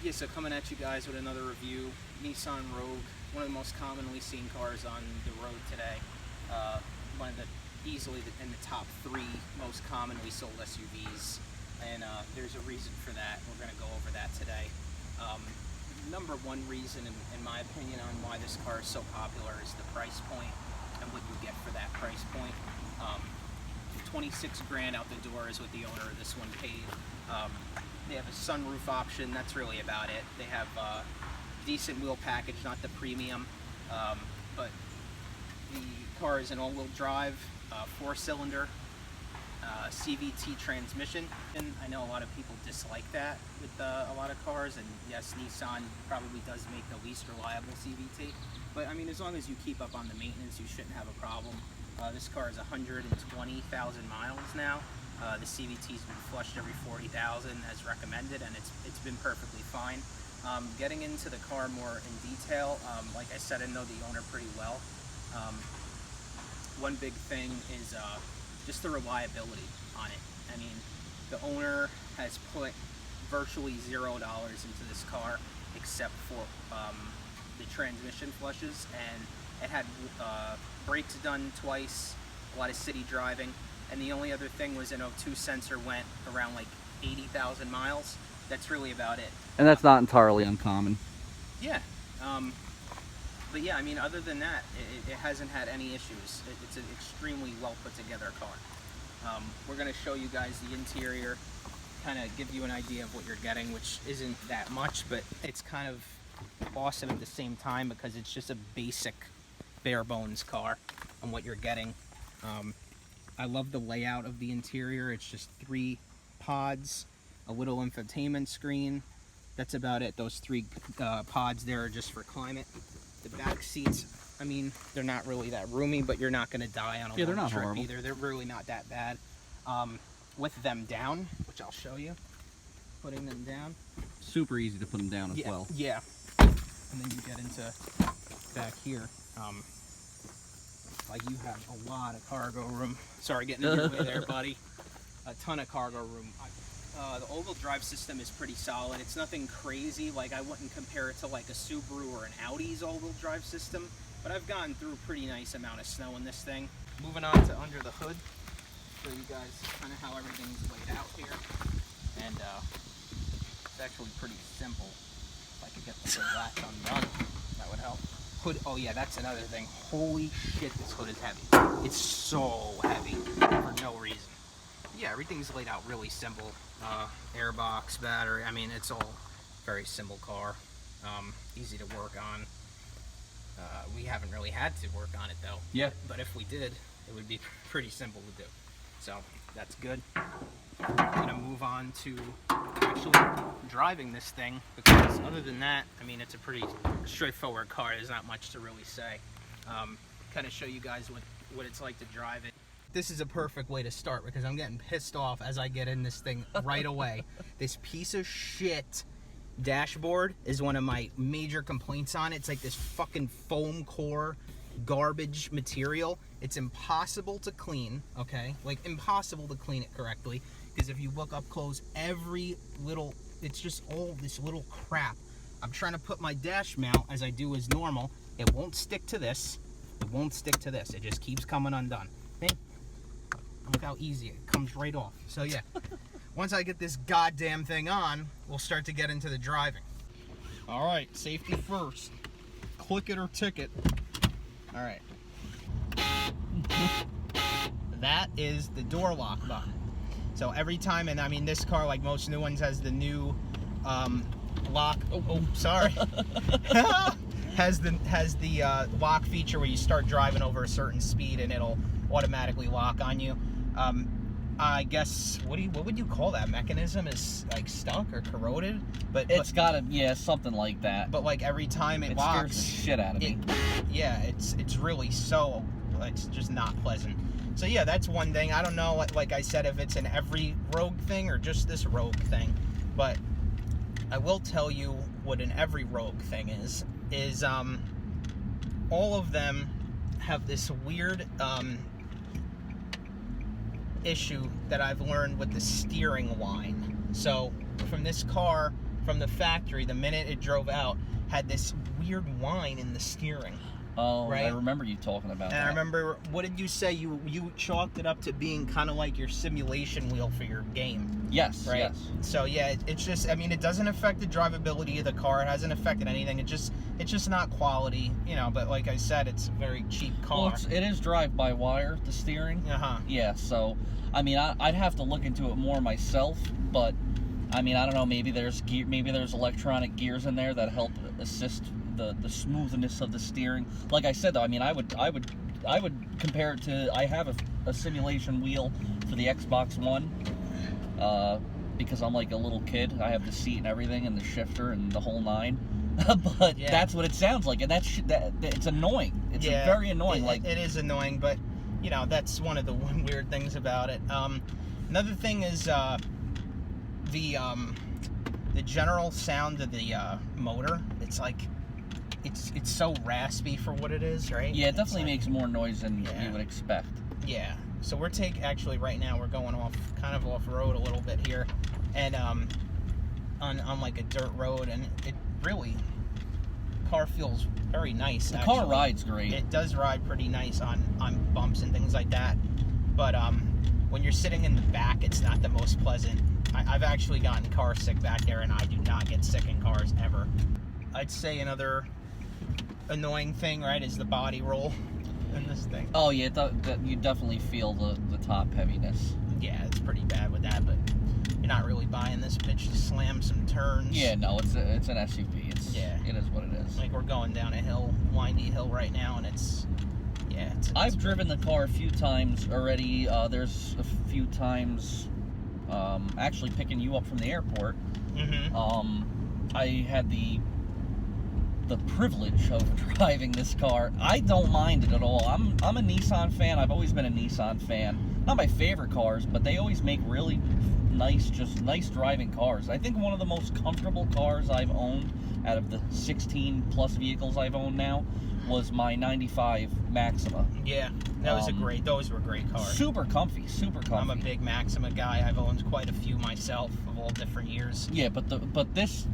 Yeah, so coming at you guys with another review. Nissan Rogue, one of the most commonly seen cars on the road today. One of the easily in the top 3 most commonly sold SUVs, and there's a reason for that. We're going to go over that today. Number one reason, in my opinion, on why this car is so popular is the price point and what you get for that price point. 26 grand out the door is what the owner of this one paid. They have a sunroof option, that's really about it. They have a decent wheel package, not the premium, but the car is an all-wheel drive, 4-cylinder, CVT transmission. And I know a lot of people dislike that with a lot of cars, and yes, Nissan probably does make the least reliable CVT, but I mean, as long as you keep up on the maintenance, you shouldn't have a problem. This car is 120,000 miles now. The CVT's been flushed every 40,000 as recommended, and it's been perfectly fine. Getting into the car more in detail, like I said, I know the owner pretty well. One big thing is just the reliability on it. I mean, the owner has put virtually $0 into this car, except for the transmission flushes, and it had brakes done twice, a lot of city driving, and the only other thing was an O2 sensor went around like 80,000 miles. That's really about it. And that's not entirely uncommon. Yeah. But yeah, I mean, other than that, it hasn't had any issues. It's an extremely well put together car. We're going to show you guys the interior, kind of give you an idea of what you're getting, which isn't that much, but it's kind of awesome at the same time because it's just a basic bare bones car on what you're getting. I love the layout of the interior. It's just 3 pods, a little infotainment screen. That's about it. Those 3 pods there are just for climate. The back seats, I mean, they're not really that roomy, but you're not going to die on a long trip either. They're really not that bad. With them down, which I'll show you, putting them down. Super easy to put them down as well. Yeah. And then you get into back here. Like you have a lot of cargo room. Sorry, getting in your way there, buddy. A ton of cargo room. The all-wheel drive system is pretty solid. It's nothing crazy. Like I wouldn't compare it to like a Subaru or an Audi's all-wheel drive system, but I've gone through a pretty nice amount of snow in this thing. Moving on to under the hood, show you guys kind of how everything's laid out here, and it's actually pretty simple. If I could get the hood latch undone, that would help. Hood, oh yeah, that's another thing. Holy shit, this hood is heavy. It's so heavy for no reason. Yeah, everything's laid out really simple. Airbox, battery, I mean, it's all very simple car. Easy to work on. We haven't really had to work on it though. Yeah. But if we did, it would be pretty simple to do. So that's good. I'm gonna move on to actually driving this thing, because other than that, I mean, it's a pretty straightforward car. There's not much to really say. Kind of show you guys what it's like to drive it. This is a perfect way to start because I'm getting pissed off as I get in this thing right away. This piece of shit dashboard is one of my major complaints on it. It's like this fucking foam core garbage material. It's impossible to clean, okay? Like impossible to clean it correctly, because if you look up close, every little, it's just all this little crap. I'm trying to put my dash mount as I do as normal. It won't stick to this. It won't stick to this. It just keeps coming undone. Okay? Look how easy it comes right off. So yeah, once I get this goddamn thing on, we'll start to get into the driving. All right, safety first. Click it or ticket. All right. That is the door lock button. So every time, and I mean this car, like most new ones, has the new lock. Oh, sorry. has the lock feature where you start driving over a certain speed and it'll automatically lock on you. I guess what would you call that mechanism? Is like stuck or corroded? But It's gotta, yeah, something like that. But like every time it locks, scares the shit out of me. Yeah, it's really so, it's just not pleasant. So yeah, that's one thing. I don't know, like I said, if it's in every Rogue thing or just this Rogue thing, but I will tell you what an every Rogue thing is all of them have this weird issue that I've learned with the steering line. So from this car, from the factory, the minute it drove out, had this weird whine in the steering. Oh, right? I remember you talking about that. And I remember, what did you say? You chalked it up to being kind of like your simulation wheel for your game. Yes, right? yes. So yeah, it's just, I mean, it doesn't affect the drivability of the car. It hasn't affected anything. It's just not quality, you know. But like I said, it's a very cheap car. Well, it is drive-by-wire, the steering. Yeah, so I mean, I'd have to look into it more myself, but I mean, I don't know. Maybe there's electronic gears in there that help assist the smoothness of the steering. Like I said, though, I mean, I would compare it to, I have a simulation wheel for the Xbox One, because I'm like a little kid. I have the seat and everything, and the shifter and the whole nine. But yeah, that's what it sounds like, and it's annoying. It's very annoying. It is annoying, but you know, that's one of the weird things about it. Another thing is the general sound of the motor. It's like it's so raspy for what it is, right? Yeah, it definitely makes more noise than you would expect. Yeah. So we're actually right now we're going kind of off road a little bit here, and on like a dirt road, and it really, car feels very nice. The car rides great. It does ride pretty nice on bumps and things like that, but when you're sitting in the back, it's not the most pleasant. I've actually gotten car sick back there, and I do not get sick in cars ever. I'd say another annoying thing, right, is the body roll in this thing. Oh yeah, you definitely feel the top heaviness. Yeah, it's pretty bad with that, but you're not really buying this bitch to slam some turns. Yeah, no, it's an SUV. It is what it is. Like, we're going down a windy hill right now, and it's I've driven the car a few times already. There's a few times, actually picking you up from the airport. I had the privilege of driving this car. I don't mind it at all. I'm a Nissan fan. I've always been a Nissan fan. Not my favorite cars, but they always make really nice driving cars. I think one of the most comfortable cars I've owned out of the 16 plus vehicles I've owned now was my 95 Maxima. Yeah, those were great cars. Super comfy. I'm a big Maxima guy. I've owned quite a few myself of all different years. Yeah, but this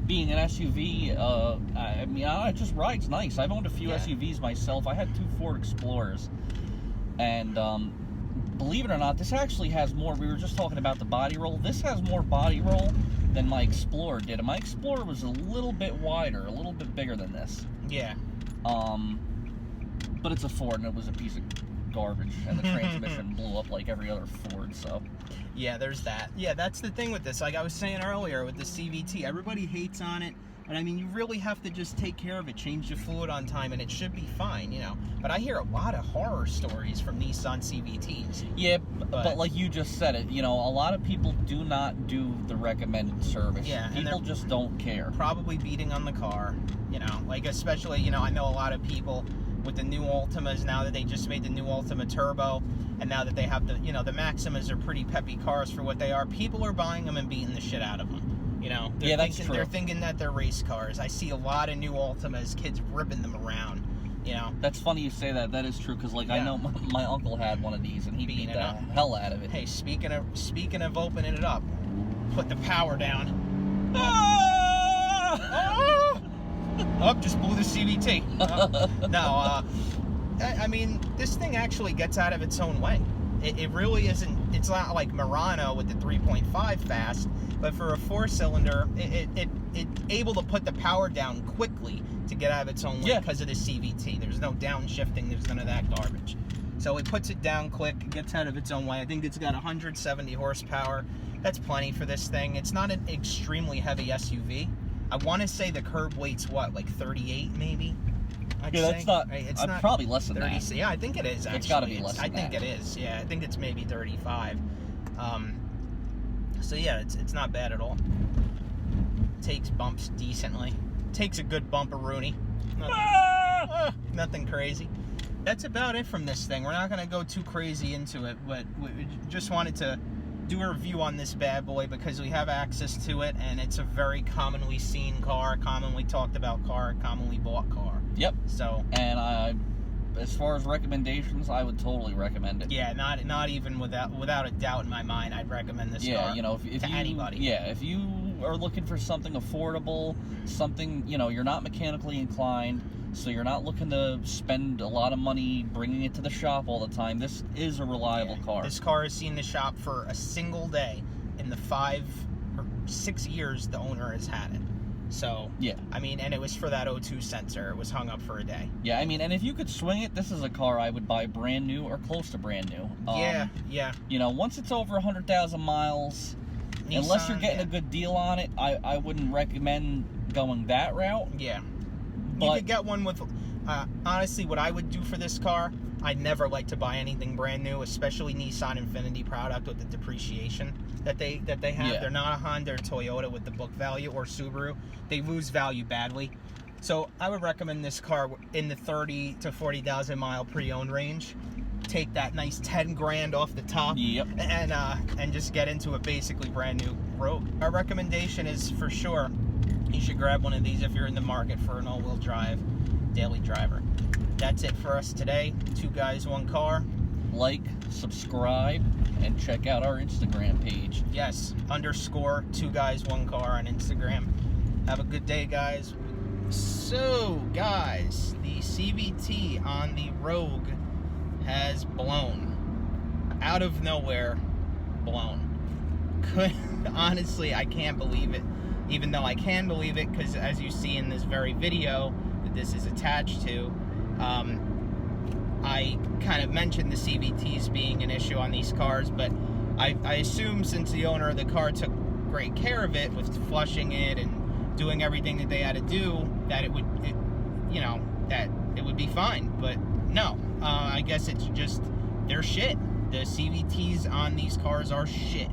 being an SUV, I mean, it just rides nice. I've owned a few SUVs myself. I had 2 Ford Explorers, and believe it or not, this actually has more. We were just talking about the body roll. This has more body roll than my Explorer did, and my Explorer was a little bit wider, a little bit bigger than this. Yeah. But it's a Ford, and it was a piece of garbage, and the transmission blew up like every other Ford, so. Yeah, there's that. Yeah, that's the thing with this. Like I was saying earlier with the CVT, everybody hates on it, and I mean, you really have to just take care of it, change the fluid on time, and it should be fine, you know. But I hear a lot of horror stories from Nissan CVTs. Yeah, but like you just said it, you know, a lot of people do not do the recommended service. Yeah, people just don't care. Probably beating on the car, you know, like especially, you know, I know a lot of people with the new Altimas now that they just made the new Altima Turbo, and now that they have the, you know, the Maximas are pretty peppy cars for what they are. People are buying them and beating the shit out of them. You know, that's true. They're thinking that they're race cars. I see a lot of new Altimas, kids ripping them around. You know, that's funny you say that. That is true, because like I know my uncle had one of these, and he beat the hell out of it. Hey, speaking of opening it up, put the power down. Oh, just blew the CVT. I mean, this thing actually gets out of its own way. It really isn't. It's not like Murano with the 3.5 fast, but for a 4-cylinder, it's able to put the power down quickly to get out of its own way because of the CVT. There's no downshifting. There's none of that garbage. So it puts it down quick, gets out of its own way. I think it's got 170 horsepower. That's plenty for this thing. It's not an extremely heavy SUV. I want to say the curb weight's what, like 38 maybe? That's not. Right? It's not probably less than 30, that. Yeah, I think it is. Actually, it's got to be less than that. I think it is. Yeah, I think it's maybe 35. So yeah, it's not bad at all. Takes bumps decently. Takes a good bumperoonie. Nothing crazy. That's about it from this thing. We're not going to go too crazy into it, but we just wanted to do a review on this bad boy because we have access to it, and it's a very commonly seen car, commonly talked about car, commonly bought car. Yep. So, and as far as recommendations, I would totally recommend it. Yeah, not even without a doubt in my mind, I'd recommend this car. Yeah, you know, if to you, anybody. Yeah, if you are looking for something affordable, something, you know, you're not mechanically inclined, so you're not looking to spend a lot of money bringing it to the shop all the time, this is a reliable car. This car has seen the shop for a single day in the 5 or 6 years the owner has had it. So, yeah. I mean, and it was for that O2 sensor. It was hung up for a day. Yeah, I mean, and if you could swing it, this is a car I would buy brand new or close to brand new. Yeah. You know, once it's over 100,000 miles, Nissan, unless you're getting a good deal on it, I wouldn't recommend going that route. Yeah. But you could get one with, honestly, what I would do for this car, I'd never like to buy anything brand new, especially Nissan Infiniti product with the depreciation that they have. Yeah. They're not a Honda or Toyota with the book value, or Subaru. They lose value badly. So I would recommend this car in the 30 to 40,000 mile pre-owned range. Take that nice 10 grand off the top. Yep. And just get into a basically brand new Rogue. Our recommendation is, for sure, you should grab one of these if you're in the market for an all-wheel drive daily driver. That's it for us today. 2 guys, 1 car. Like, subscribe, and check out our Instagram page. Yes, _2 guys, 1 car on Instagram. Have a good day, guys. So, guys, the CVT on the Rogue has blown. Out of nowhere, blown. Honestly, I can't believe it. Even though I can believe it, because as you see in this very video that this is attached to, I kind of mentioned the CVTs being an issue on these cars, but I assume since the owner of the car took great care of it with flushing it and doing everything that they had to do, that it would be fine. But no, I guess it's just, they're shit. The CVTs on these cars are shit.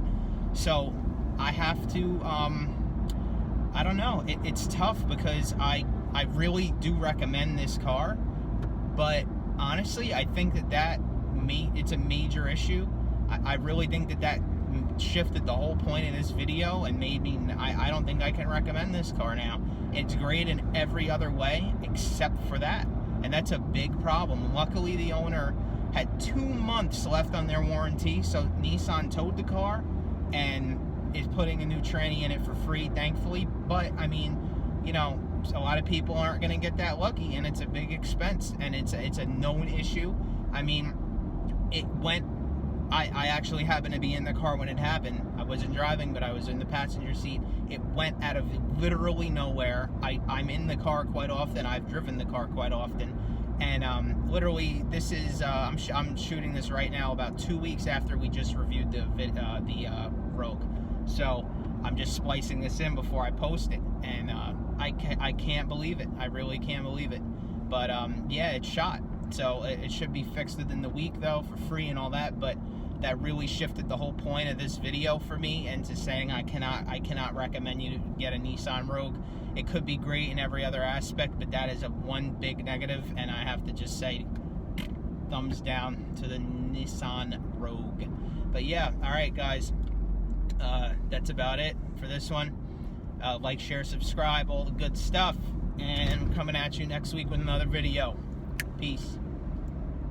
So I have to, I don't know. It's tough because I really do recommend this car, but honestly, I think that it's a major issue. I really think that shifted the whole point of this video and made me, I don't think I can recommend this car now. It's great in every other way except for that, and that's a big problem. Luckily, the owner had 2 months left on their warranty, so Nissan towed the car and is putting a new tranny in it for free, thankfully. But I mean, you know, a lot of people aren't going to get that lucky, and it's a big expense, and it's a known issue. I mean, it went, I actually happened to be in the car when it happened. I wasn't driving, but I was in the passenger seat. It went out of literally nowhere. I'm in the car quite often. I've driven the car quite often, and literally, this is I'm shooting this right now about 2 weeks after we just reviewed the Rogue. So I'm just splicing this in before I post it, and I can't believe it. I really can't believe it. But yeah, it's shot. So it should be fixed within the week, though, for free and all that. But that really shifted the whole point of this video for me into saying I cannot recommend you to get a Nissan Rogue. It could be great in every other aspect, but that is one big negative, and I have to just say thumbs down to the Nissan Rogue. But yeah, all right, guys, that's about it for this one. Like, share, subscribe, all the good stuff, and I'm coming at you next week with another video. Peace.